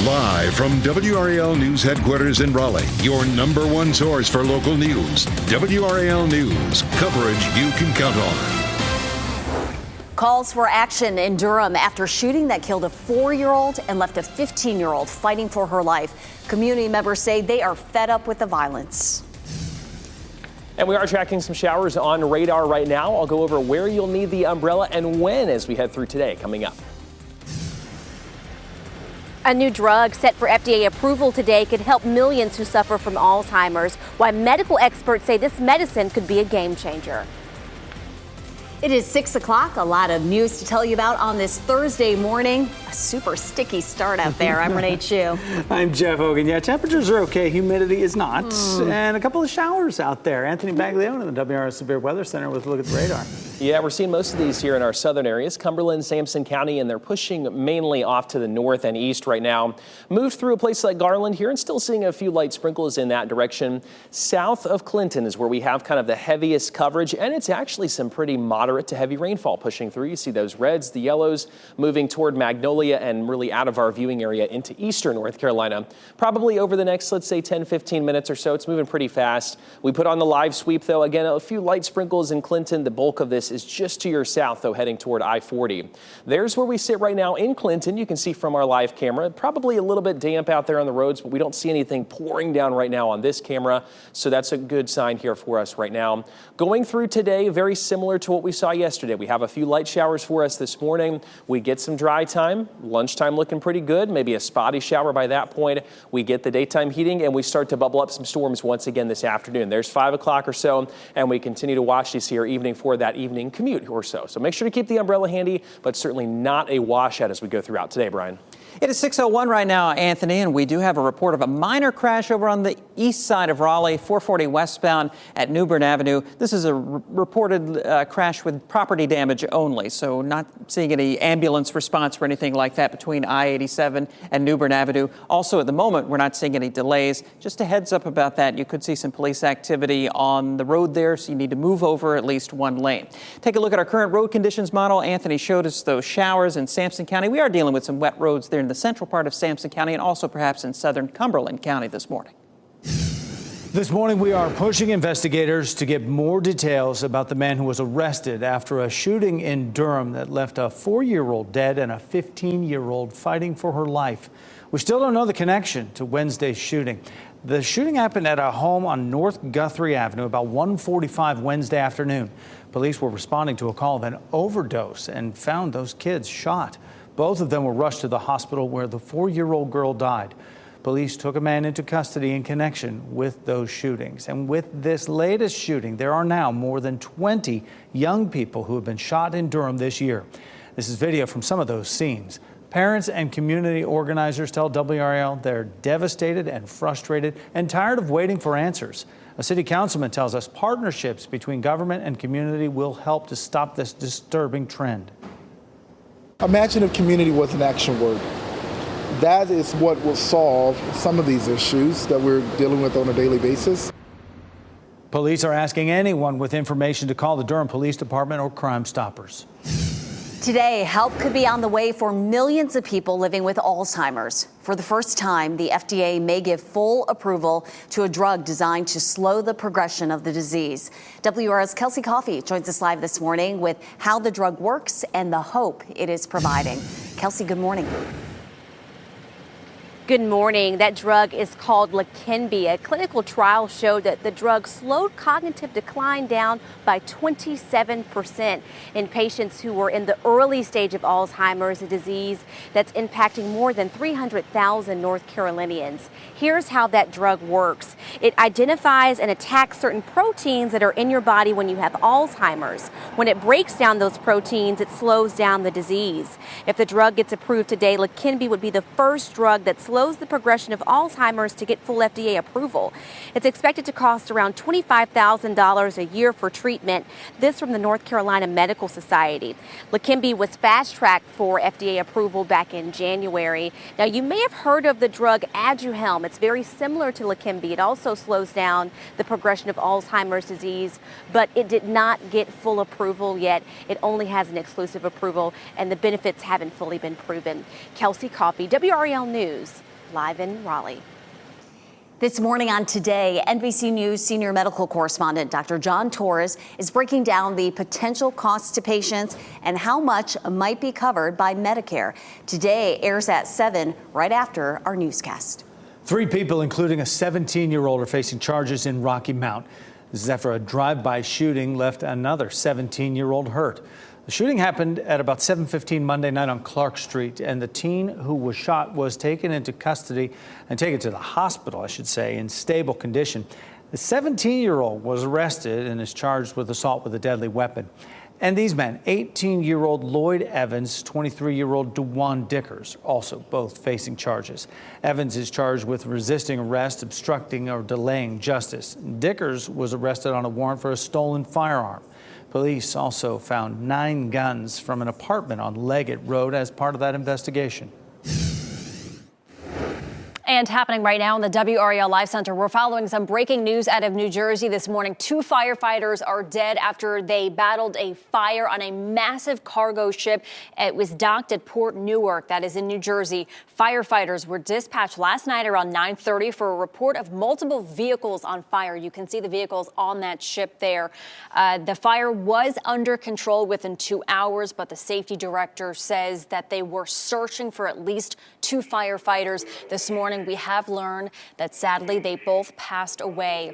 Live from WRAL News Headquarters in Raleigh, your number one source for local news. WRAL News, coverage you can count on. Calls for action in Durham after shooting that killed a 4-year-old and left a 15-year-old fighting for her life. Community members say they are fed up with the violence. And we are tracking some showers on radar right now. I'll go over where you'll need the umbrella and when as we head through today coming up. A new drug set for FDA approval today could help millions who suffer from Alzheimer's, while medical experts say this medicine could be a game changer. It is 6 o'clock. A lot of news to tell you about on this Thursday morning. A super sticky start out there. I'm Renee Chu. I'm Jeff Hogan. Yeah, temperatures are okay. Humidity is not. And a couple of showers out there. Anthony Baglione in the WRS Severe Weather Center with a look at the radar. Yeah, we're seeing most of these here in our southern areas, Cumberland, Sampson County, and they're pushing mainly off to the north and east right now. Moved through a place like Garland here and still seeing a few light sprinkles in that direction. South of Clinton is where we have kind of the heaviest coverage, and it's actually some pretty moderate to heavy rainfall pushing through. You see those reds, the yellows moving toward Magnolia and really out of our viewing area into eastern North Carolina. Probably over the next, let's say, 10-15 minutes or so. It's moving pretty fast. We put on the live sweep, though. Again, a few light sprinkles in Clinton. The bulk of this is just to your south, though, heading toward I-40. There's where we sit right now in Clinton. You can see from our live camera, probably a little bit damp out there on the roads, but we don't see anything pouring down right now on this camera. So that's a good sign here for us right now. Going through today, very similar to what we saw yesterday. We have a few light showers for us this morning. We get some dry time. Lunchtime looking pretty good. Maybe a spotty shower by that point. We get the daytime heating and we start to bubble up some storms once again this afternoon. There's 5 o'clock or so, and we continue to watch these here evening for that evening commute or so. So make sure to keep the umbrella handy, but certainly not a washout as we go throughout today, Brian. It is 6:01 right now, Anthony, and we do have a report of a minor crash over on the east side of Raleigh, 440 westbound at New Bern Avenue. This is a reported crash with property damage only, so not seeing any ambulance response or anything like that between I-87 and New Bern Avenue. Also, at the moment, we're not seeing any delays. Just a heads up about that. You could see some police activity on the road there, so you need to move over at least one lane. Take a look at our current road conditions model. Anthony showed us those showers in Sampson County. We are dealing with some wet roads there in the central part of Sampson County and also perhaps in southern Cumberland County this morning. This morning, we are pushing investigators to get more details about the man who was arrested after a shooting in Durham that left a 4-year-old dead and a 15-year-old fighting for her life. We still don't know the connection to Wednesday's shooting. The shooting happened at a home on North Guthrie Avenue about 1:45 Wednesday afternoon. Police were responding to a call of an overdose and found those kids shot. Both of them were rushed to the hospital where the 4-year-old girl died. Police took a man into custody in connection with those shootings. And with this latest shooting, there are now more than 20 young people who have been shot in Durham this year. This is video from some of those scenes. Parents and community organizers tell WRAL they're devastated and frustrated and tired of waiting for answers. A city councilman tells us partnerships between government and community will help to stop this disturbing trend. Imagine if community was an action word. That is what will solve some of these issues that we're dealing with on a daily basis. Police are asking anyone with information to call the Durham Police Department or Crime Stoppers. Today, help could be on the way for millions of people living with Alzheimer's. For the first time, the FDA may give full approval to a drug designed to slow the progression of the disease. WR's Kelsey Coffey joins us live this morning with how the drug works and the hope it is providing. Kelsey, good morning. Good morning. That drug is called Leqembi. A clinical trial showed that the drug slowed cognitive decline down by 27% in patients who were in the early stage of Alzheimer's, a disease that's impacting more than 300,000 North Carolinians. Here's how that drug works. It identifies and attacks certain proteins that are in your body when you have Alzheimer's. When it breaks down those proteins, it slows down the disease. If the drug gets approved today, Leqembi would be the first drug that slows the progression of Alzheimer's to get full FDA approval. It's expected to cost around $25,000 a year for treatment. This from the North Carolina Medical Society. Leqembi was fast-tracked for FDA approval back in January. Now, you may have heard of the drug Aduhelm. It's very similar to Leqembi. It also slows down the progression of Alzheimer's disease, but it did not get full approval yet. It only has an exclusive approval, and the benefits haven't fully been proven. Kelsey Coffey, WRAL News, live in Raleigh. This morning on Today, NBC News senior medical correspondent Dr. John Torres is breaking down the potential costs to patients and how much might be covered by Medicare. Today airs at 7 right after our newscast. 3 people, including a 17-year-old, are facing charges in Rocky Mount. This is after a drive-by shooting left another 17-year-old hurt. The shooting happened at about 7:15 Monday night on Clark Street, and the teen who was shot was taken into custody and taken to the hospital, I should say, in stable condition. The 17-year-old was arrested and is charged with assault with a deadly weapon. And these men, 18-year-old Lloyd Evans, 23-year-old DeJuan Dickers, also both facing charges. Evans is charged with resisting arrest, obstructing or delaying justice. Dickers was arrested on a warrant for a stolen firearm. Police also found 9 guns from an apartment on Leggett Road as part of that investigation. And happening right now in the WRAL Live Center, we're following some breaking news out of New Jersey this morning. 2 firefighters are dead after they battled a fire on a massive cargo ship. It was docked at Port Newark, that is in New Jersey. Firefighters were dispatched last night around 9:30 for a report of multiple vehicles on fire. You can see the vehicles on that ship there. The fire was under control within 2 hours, but the safety director says that they were searching for at least 2 firefighters this morning. We have learned that sadly they both passed away.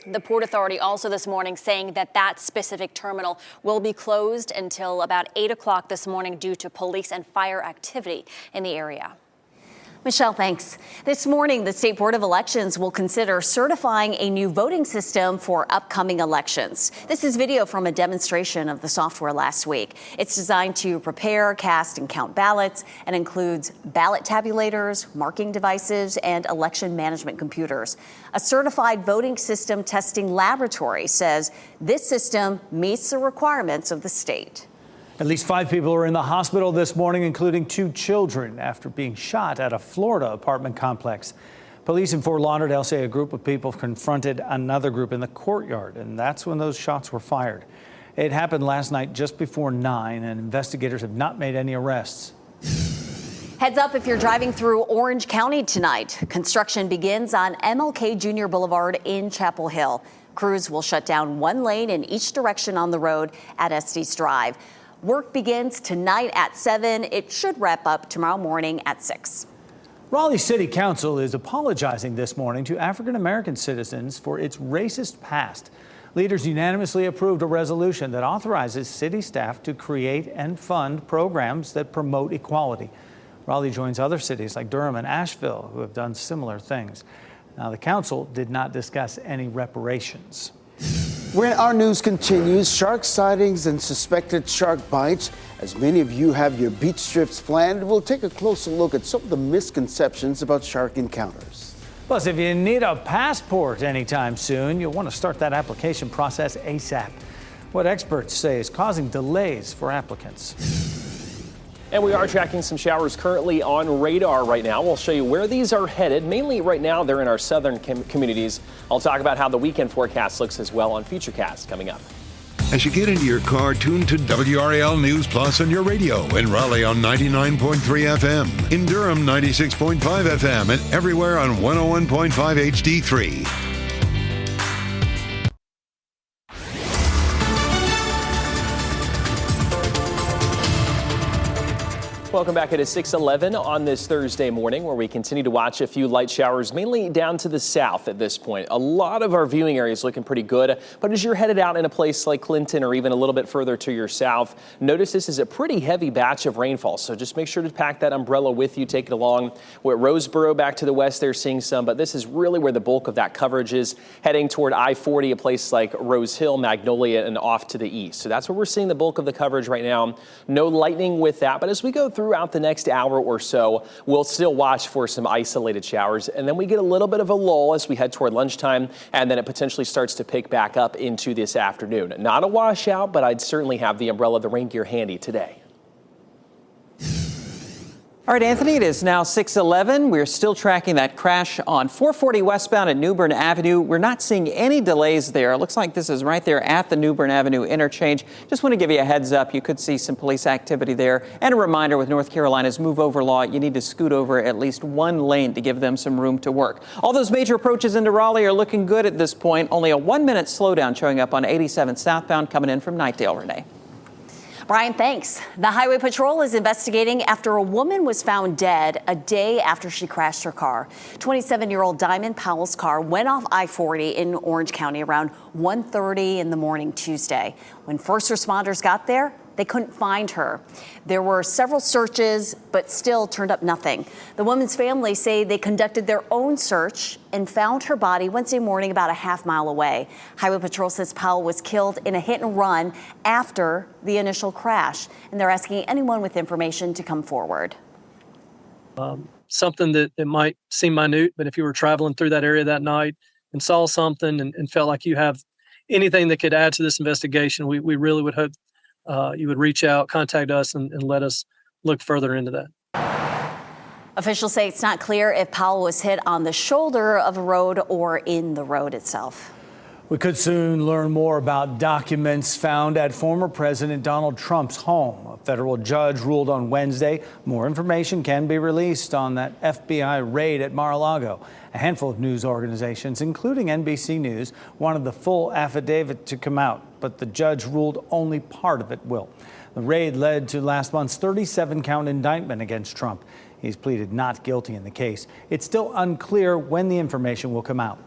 The Port Authority also this morning saying that that specific terminal will be closed until about 8 o'clock this morning due to police and fire activity in the area. Michelle, thanks. This morning, the State Board of Elections will consider certifying a new voting system for upcoming elections. This is video from a demonstration of the software last week. It's designed to prepare, cast, and count ballots and includes ballot tabulators, marking devices, and election management computers. A certified voting system testing laboratory says this system meets the requirements of the state. At least 5 people are in the hospital this morning, including 2 children, after being shot at a Florida apartment complex. Police in Fort Lauderdale say a group of people confronted another group in the courtyard, and that's when those shots were fired. It happened last night just before 9, and investigators have not made any arrests. Heads up if you're driving through Orange County tonight. Construction begins on MLK Jr. Boulevard in Chapel Hill. Crews will shut down 1 lane in each direction on the road at Estes Drive. Work begins tonight at 7. It should wrap up tomorrow morning at 6. Raleigh City Council is apologizing this morning to African-American citizens for its racist past. Leaders unanimously approved a resolution that authorizes city staff to create and fund programs that promote equality. Raleigh joins other cities like Durham and Asheville who have done similar things. Now, the council did not discuss any reparations. When our news continues, shark sightings and suspected shark bites. As many of you have your beach trips planned, we'll take a closer look at some of the misconceptions about shark encounters. Plus, if you need a passport anytime soon, you'll want to start that application process ASAP. What experts say is causing delays for applicants. And we are tracking some showers currently on radar right now. We'll show you where these are headed. Mainly right now, they're in our southern communities. I'll talk about how the weekend forecast looks as well on Futurecast coming up. As you get into your car, tune to WRAL News Plus on your radio. In Raleigh on 99.3 FM. In Durham, 96.5 FM. And everywhere on 101.5 HD3. Welcome back. It is 6:11 on this Thursday morning, where we continue to watch a few light showers, mainly down to the south at this point. A lot of our viewing areas looking pretty good, but as you're headed out in a place like Clinton or even a little bit further to your south, notice this is a pretty heavy batch of rainfall, so just make sure to pack that umbrella with you, take it along. We're at Roseboro back to the west, they're seeing some, but this is really where the bulk of that coverage is, heading toward I-40, a place like Rose Hill, Magnolia, and off to the east. So that's where we're seeing the bulk of the coverage right now. No lightning with that, but as we go throughout the next hour or so, we'll still watch for some isolated showers, and then we get a little bit of a lull as we head toward lunchtime, and then it potentially starts to pick back up into this afternoon. Not a washout, but I'd certainly have the umbrella, the rain gear handy today. All right, Anthony, it is now 6:11. We're still tracking that crash on 440 westbound at New Bern Avenue. We're not seeing any delays there. It looks like this is right there at the New Bern Avenue interchange. Just want to give you a heads up. You could see some police activity there. And a reminder, with North Carolina's move over law, you need to scoot over at least one lane to give them some room to work. All those major approaches into Raleigh are looking good at this point. Only a 1-minute slowdown showing up on 87 southbound coming in from Knightdale, Renee. Brian, thanks. The Highway Patrol is investigating after a woman was found dead a day after she crashed her car. 27-year-old Diamond Powell's car went off I-40 in Orange County around 1:30 in the morning Tuesday. When first responders got there, they couldn't find her. There were several searches, but still turned up nothing. The woman's family say they conducted their own search and found her body Wednesday morning about a half-mile away. Highway Patrol says Powell was killed in a hit and run after the initial crash, and they're asking anyone with information to come forward. Something that it might seem minute, but if you were traveling through that area that night and saw something and felt like you have anything that could add to this investigation, we really would hope you would reach out, contact us, and let us look further into that. Officials say it's not clear if Powell was hit on the shoulder of a road or in the road itself. We could soon learn more about documents found at former President Donald Trump's home. A federal judge ruled on Wednesday more information can be released on that FBI raid at Mar-a-Lago. A handful of news organizations, including NBC News, wanted the full affidavit to come out, but the judge ruled only part of it will. The raid led to last month's 37-count indictment against Trump. He's pleaded not guilty in the case. It's still unclear when the information will come out.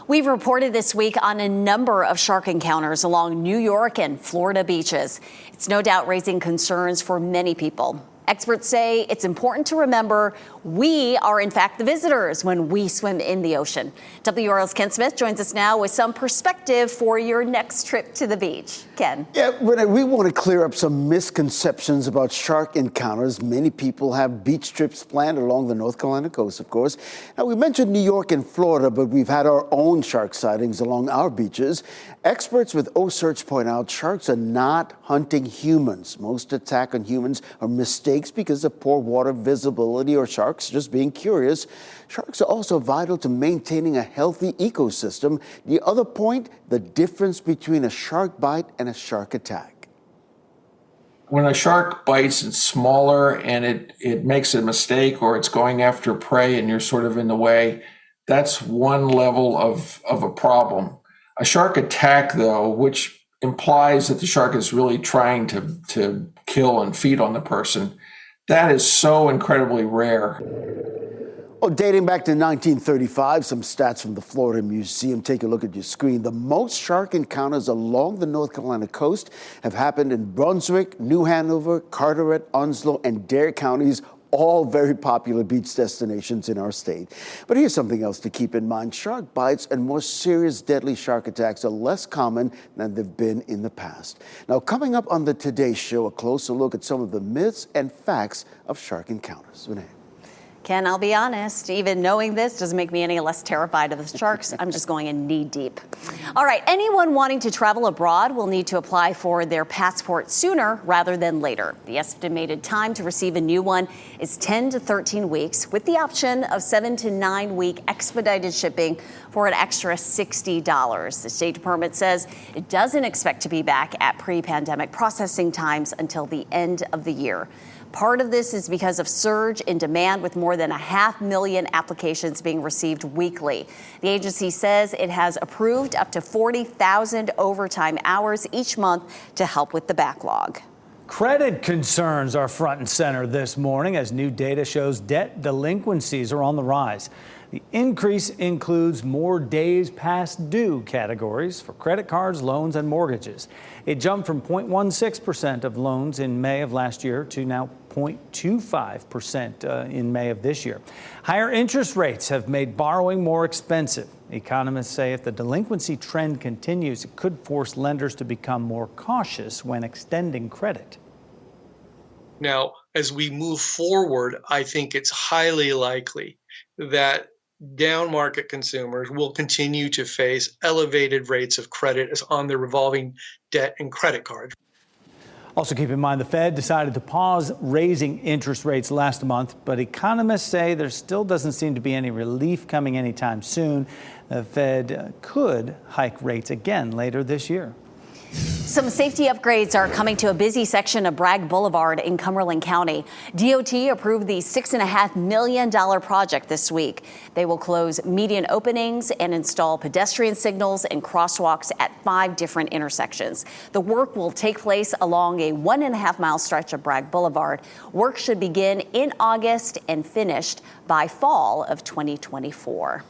We've reported this week on a number of shark encounters along New York and Florida beaches. It's no doubt raising concerns for many people. Experts say it's important to remember we are, in fact, the visitors when we swim in the ocean. WRAL's Ken Smith joins us now with some perspective for your next trip to the beach. Ken. Yeah, we want to clear up some misconceptions about shark encounters. Many people have beach trips planned along the North Carolina coast, of course. Now, we mentioned New York and Florida, but we've had our own shark sightings along our beaches. Experts with O-Search point out sharks are not hunting humans. Most attack on humans are mistakes because of poor water visibility or sharks just being curious. Sharks are also vital to maintaining a healthy ecosystem. The other point, the difference between a shark bite and a shark attack. When a shark bites, it's smaller and it makes a mistake or it's going after prey and you're sort of in the way. That's one level of a problem. A shark attack, though, which implies that the shark is really trying to kill and feed on the person, that is so incredibly rare. Well, dating back to 1935, some stats from the Florida Museum. Take a look at your screen. The most shark encounters along the North Carolina coast have happened in Brunswick, New Hanover, Carteret, Onslow, and Dare counties, all very popular beach destinations in our state. But here's something else to keep in mind. Shark bites and more serious deadly shark attacks are less common than they've been in the past. Now, coming up on the Today Show, a closer look at some of the myths and facts of shark encounters. Renee. Ken, I'll be honest, even knowing this doesn't make me any less terrified of the sharks. I'm just going in knee deep. All right, anyone wanting to travel abroad will need to apply for their passport sooner rather than later. The estimated time to receive a new one is 10 to 13 weeks, with the option of 7 to 9 week expedited shipping for an extra $60. The State Department says it doesn't expect to be back at pre-pandemic processing times until the end of the year. Part of this is because of surge in demand, with more than 500,000 applications being received weekly. The agency says it has approved up to 40,000 overtime hours each month to help with the backlog. Credit concerns are front and center this morning as new data shows debt delinquencies are on the rise. The increase includes more days past due categories for credit cards, loans, and mortgages. It jumped from 0.16% of loans in May of last year to now 0.25% in May of this year. Higher interest rates have made borrowing more expensive. Economists say if the delinquency trend continues, it could force lenders to become more cautious when extending credit. Now, as we move forward, I think it's highly likely that down market consumers will continue to face elevated rates of credit on their revolving debt and credit cards. Also, keep in mind the Fed decided to pause raising interest rates last month, but economists say there still doesn't seem to be any relief coming anytime soon. The Fed could hike rates again later this year. Some safety upgrades are coming to a busy section of Bragg Boulevard in Cumberland County. DOT approved the $6.5 million project this week. They will close median openings and install pedestrian signals and crosswalks at 5 different intersections. The work will take place along a 1.5-mile stretch of Bragg Boulevard. Work should begin in August and finished by fall of 2024.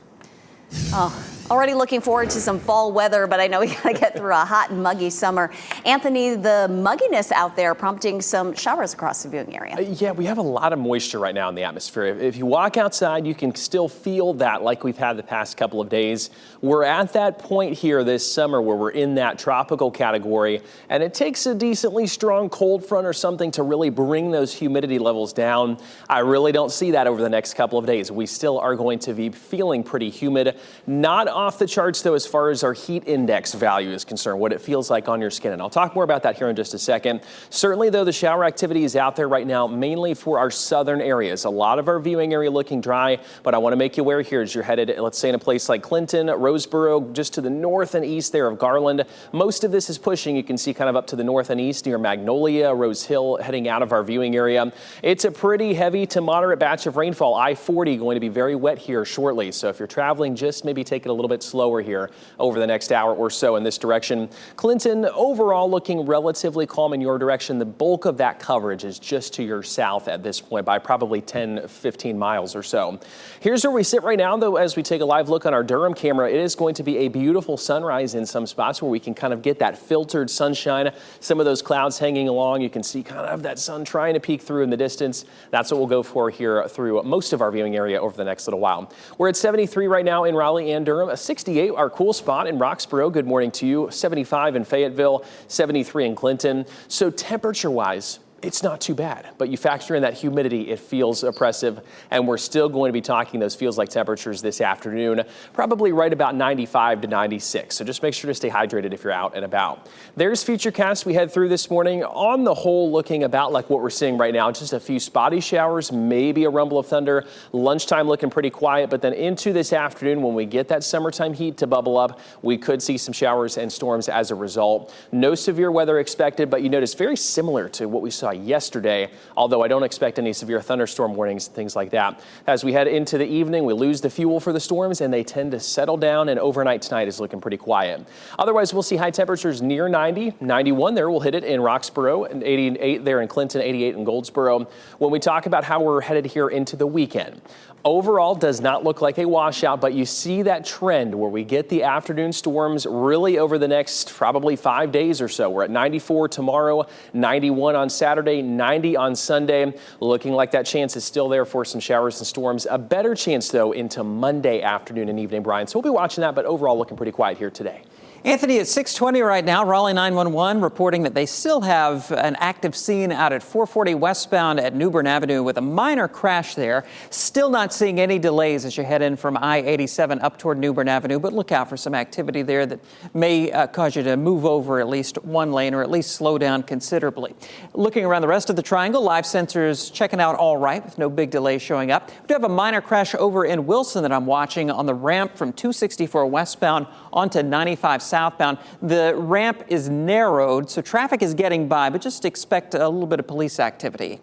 Oh, already looking forward to some fall weather, but I know we got to get through a hot and muggy summer. Anthony, the mugginess out there prompting some showers across the viewing area. Yeah, we have a lot of moisture right now in the atmosphere. If you walk outside, you can still feel that like we've had the past couple of days. We're at that point here this summer where we're in that tropical category, and it takes a decently strong cold front or something to really bring those humidity levels down. I really don't see that over the next couple of days. We still are going to be feeling pretty humid. Not off the charts, though, as far as our heat index value is concerned, what it feels like on your skin. And I'll talk more about that here in just a second. Certainly, though, the shower activity is out there right now, mainly for our southern areas. A lot of our viewing area looking dry, but I want to make you aware here as you're headed, let's say, in a place like Clinton, Roseboro, just to the north and east there of Garland. Most of this is pushing. You can see kind of up to the north and east near Magnolia, Rose Hill, heading out of our viewing area. It's a pretty heavy to moderate batch of rainfall. I-40 going to be very wet here shortly. So if you're traveling, just maybe take it a little bit slower here over the next hour or so in this direction. Clinton overall looking relatively calm in your direction. The bulk of that coverage is just to your south at this point by probably 10, 15 miles or so. Here's where we sit right now, though, as we take a live look on our Durham camera. It is going to be a beautiful sunrise in some spots where we can kind of get that filtered sunshine. Some of those clouds hanging along. You can see kind of that sun trying to peek through in the distance. That's what we'll go for here through most of our viewing area over the next little while. We're at 73 right now in Raleigh and Durham, a 68, our cool spot in Roxborough. Good morning to you. 75 in Fayetteville, 73 in Clinton. So temperature-wise, it's not too bad, but you factor in that humidity, it feels oppressive, and we're still going to be talking those feels like temperatures this afternoon, probably right about 95 to 96. So just make sure to stay hydrated if you're out and about. There's Futurecast we head through this morning. On the whole, looking about like what we're seeing right now, just a few spotty showers, maybe a rumble of thunder. Lunchtime looking pretty quiet, but then into this afternoon, when we get that summertime heat to bubble up, we could see some showers and storms as a result. No severe weather expected, but you notice very similar to what we saw yesterday, although I don't expect any severe thunderstorm warnings, things like that. As we head into the evening, we lose the fuel for the storms and they tend to settle down, and overnight tonight is looking pretty quiet. Otherwise, we'll see high temperatures near 90, 91 there. We'll hit it in Roxborough, and 88 there in Clinton, 88 in Goldsboro. When we talk about how we're headed here into the weekend, overall does not look like a washout, but you see that trend where we get the afternoon storms really over the next probably 5 days or so. We're at 94 tomorrow, 91 on Saturday, 90 on Sunday. Looking like that chance is still there for some showers and storms. A better chance, though, into Monday afternoon and evening, Brian. So we'll be watching that, but overall looking pretty quiet here today. Anthony, at 6:20 right now, Raleigh 911 reporting that they still have an active scene out at 440 westbound at New Bern Avenue with a minor crash there. Still not seeing any delays as you head in from I-87 up toward New Bern Avenue, but look out for some activity there that may cause you to move over at least one lane or at least slow down considerably. Looking around the rest of the triangle, live sensors checking out all right with no big delays showing up. We do have a minor crash over in Wilson that I'm watching on the ramp from 264 westbound onto 95 southbound. The ramp is narrowed, so traffic is getting by, but just expect a little bit of police activity.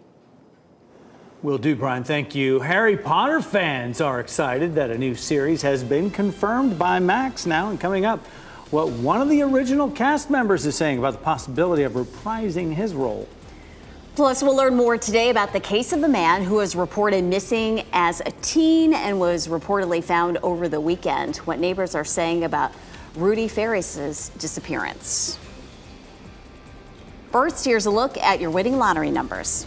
Will do, Brian. Thank you. Harry Potter fans are excited that a new series has been confirmed by Max now, and coming up, what one of the original cast members is saying about the possibility of reprising his role. Plus, we'll learn more today about the case of the man who was reported missing as a teen and was reportedly found over the weekend. What neighbors are saying about Rudy Ferris's disappearance. First, here's a look at your winning lottery numbers.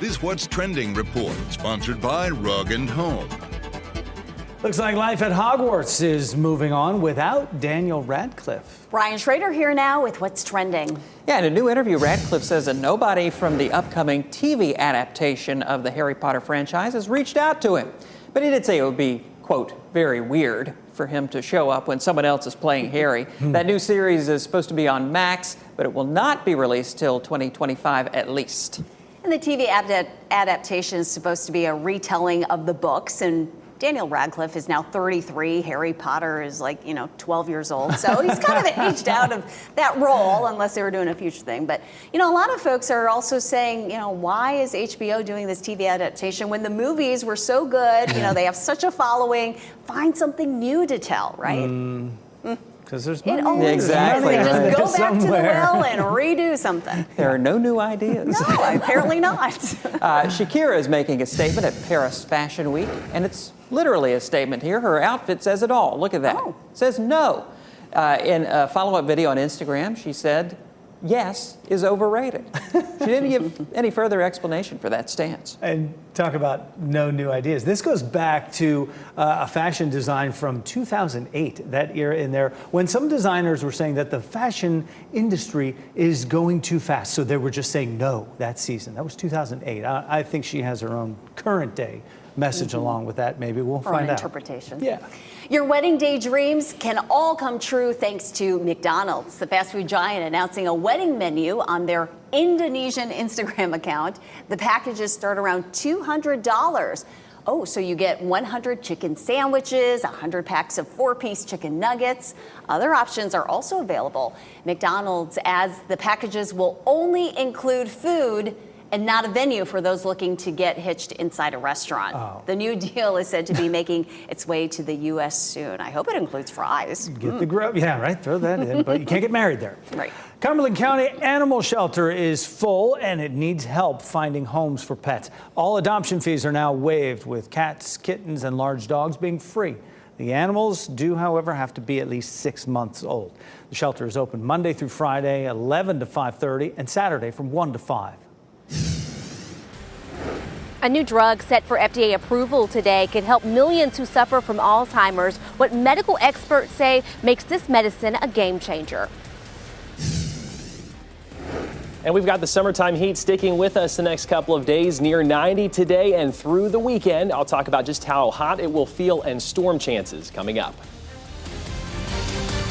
This What's Trending report, sponsored by Rug & Home. Looks like life at Hogwarts is moving on without Daniel Radcliffe. Brian Schrader here now with What's Trending. Yeah, in a new interview, Radcliffe says that nobody from the upcoming TV adaptation of the Harry Potter franchise has reached out to him. But he did say it would be, quote, very weird. for him to show up when someone else is playing Harry. That new series is supposed to be on Max, but it will not be released till 2025 at least. And the TV adaptation is supposed to be a retelling of the books, and Daniel Radcliffe is now 33. Harry Potter is 12 years old. So he's kind of aged out of that role, unless they were doing a future thing. But, a lot of folks are also saying, why is HBO doing this TV adaptation when the movies were so good? They have such a following. Find something new to tell, right? Because there's It money. always Exactly. is. Just go back to the Somewhere. well and redo something. There are no new ideas. No, apparently not. Shakira is making a statement at Paris Fashion Week, and it's literally a statement here. Her outfit says it all. Look at that. Oh. It says no. In a follow-up video on Instagram, she said, yes is overrated. She didn't give any further explanation for that stance. And talk about no new ideas. This goes back to a fashion design from 2008, that era in there, when some designers were saying that the fashion industry is going too fast. So they were just saying no that season. That was 2008. I think she has her own current day message along with that. Maybe we'll Or find an out. interpretation. Yeah. Your wedding day dreams can all come true thanks to McDonald's. The fast food giant announcing a wedding menu on their Indonesian Instagram account. The packages start around $200. Oh, so you get 100 chicken sandwiches, 100 packs of 4-piece chicken nuggets. Other options are also available. McDonald's adds the packages will only include food and not a venue for those looking to get hitched inside a restaurant. Oh. The new deal is said to be making its way to the U.S. soon. I hope it includes fries. Get the grub. Yeah, right. Throw that in. But you can't get married there. Right. Cumberland County Animal Shelter is full and it needs help finding homes for pets. All adoption fees are now waived, with cats, kittens, and large dogs being free. The animals do, however, have to be at least 6 months old. The shelter is open Monday through Friday, 11 to 5:30, and Saturday from 1 to 5. A new drug set for FDA approval today could help millions who suffer from Alzheimer's. What medical experts say makes this medicine a game changer. And we've got the summertime heat sticking with us the next couple of days, near 90 today and through the weekend. I'll talk about just how hot it will feel and storm chances coming up.